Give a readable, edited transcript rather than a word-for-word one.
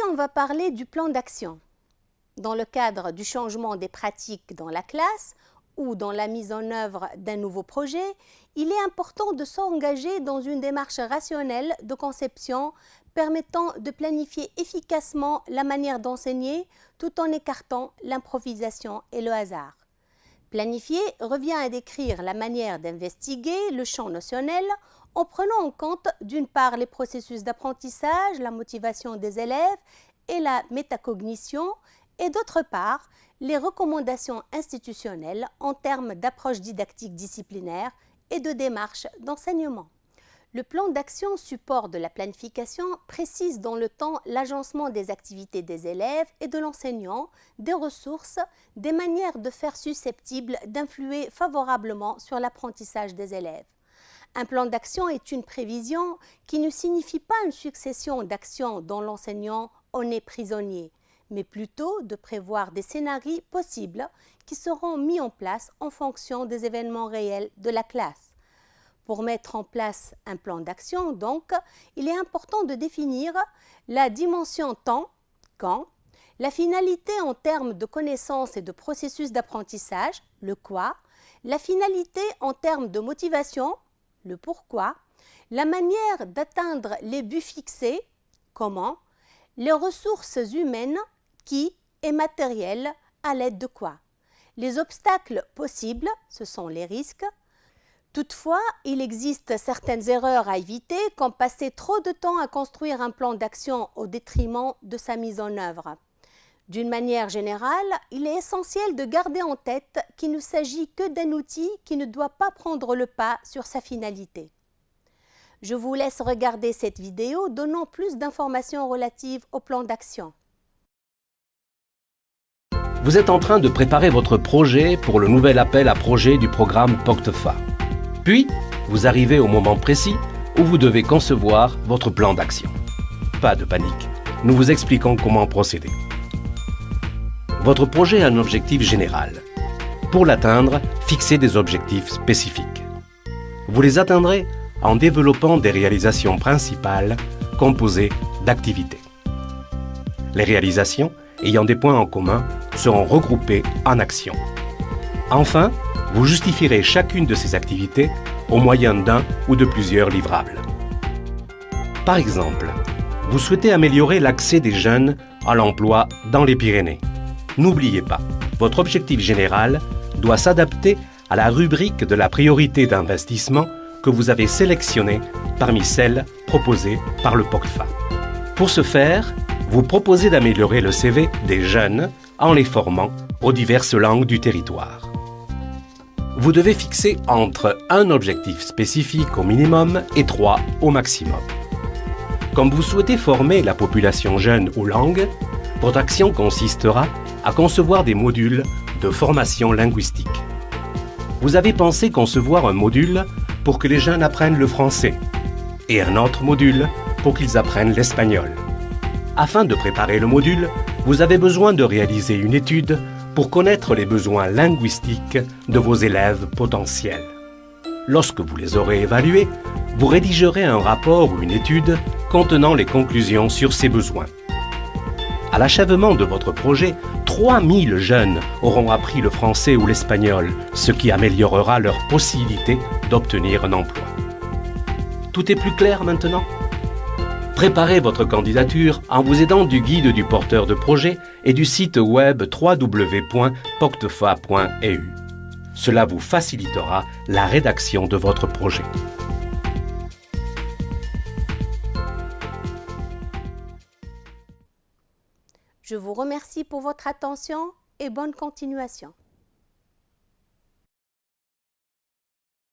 on va parler du plan d'action. Dans le cadre du changement des pratiques dans la classe ou dans la mise en œuvre d'un nouveau projet, il est important de s'engager dans une démarche rationnelle de conception permettant de planifier efficacement la manière d'enseigner tout en écartant l'improvisation et le hasard. Planifier revient à décrire la manière d'investiguer le champ notionnel en prenant en compte d'une part les processus d'apprentissage, la motivation des élèves et la métacognition, et d'autre part les recommandations institutionnelles en termes d'approche didactique disciplinaire et de démarche d'enseignement. Le plan d'action support de la planification précise dans le temps l'agencement des activités des élèves et de l'enseignant, des ressources, des manières de faire susceptibles d'influer favorablement sur l'apprentissage des élèves. Un plan d'action est une prévision qui ne signifie pas une succession d'actions dont l'enseignant en est prisonnier, mais plutôt de prévoir des scénarios possibles qui seront mis en place en fonction des événements réels de la classe. Pour mettre en place un plan d'action, donc, il est important de définir la dimension temps, quand, la finalité en termes de connaissances et de processus d'apprentissage, le quoi, la finalité en termes de motivation, le pourquoi, la manière d'atteindre les buts fixés, comment, les ressources humaines, qui et matérielles, à l'aide de quoi. Les obstacles possibles, ce sont les risques. Toutefois, il existe certaines erreurs à éviter, comme passer trop de temps à construire un plan d'action au détriment de sa mise en œuvre. D'une manière générale, il est essentiel de garder en tête qu'il ne s'agit que d'un outil qui ne doit pas prendre le pas sur sa finalité. Je vous laisse regarder cette vidéo donnant plus d'informations relatives au plan d'action. Vous êtes en train de préparer votre projet pour le nouvel appel à projet du programme POCTFA. Puis, vous arrivez au moment précis où vous devez concevoir votre plan d'action. Pas de panique, nous vous expliquons comment procéder. Votre projet a un objectif général. Pour l'atteindre, fixez des objectifs spécifiques. Vous les atteindrez en développant des réalisations principales composées d'activités. Les réalisations, ayant des points en commun, seront regroupées en actions. Enfin, vous justifierez chacune de ces activités au moyen d'un ou de plusieurs livrables. Par exemple, vous souhaitez améliorer l'accès des jeunes à l'emploi dans les Pyrénées. N'oubliez pas, votre objectif général doit s'adapter à la rubrique de la priorité d'investissement que vous avez sélectionnée parmi celles proposées par le POCFA. Pour ce faire, vous proposez d'améliorer le CV des jeunes en les formant aux diverses langues du territoire. Vous devez fixer entre un objectif spécifique au minimum et 3 au maximum. Comme vous souhaitez former la population jeune aux langues, votre action consistera à concevoir des modules de formation linguistique. Vous avez pensé concevoir un module pour que les jeunes apprennent le français et un autre module pour qu'ils apprennent l'espagnol. Afin de préparer le module, vous avez besoin de réaliser une étude pour connaître les besoins linguistiques de vos élèves potentiels. Lorsque vous les aurez évalués, vous rédigerez un rapport ou une étude contenant les conclusions sur ces besoins. À l'achèvement de votre projet, 3000 jeunes auront appris le français ou l'espagnol, ce qui améliorera leur possibilité d'obtenir un emploi. Tout est plus clair maintenant ? Préparez votre candidature en vous aidant du guide du porteur de projet et du site web www.poctfa.eu. Cela vous facilitera la rédaction de votre projet. Je vous remercie pour votre attention et bonne continuation.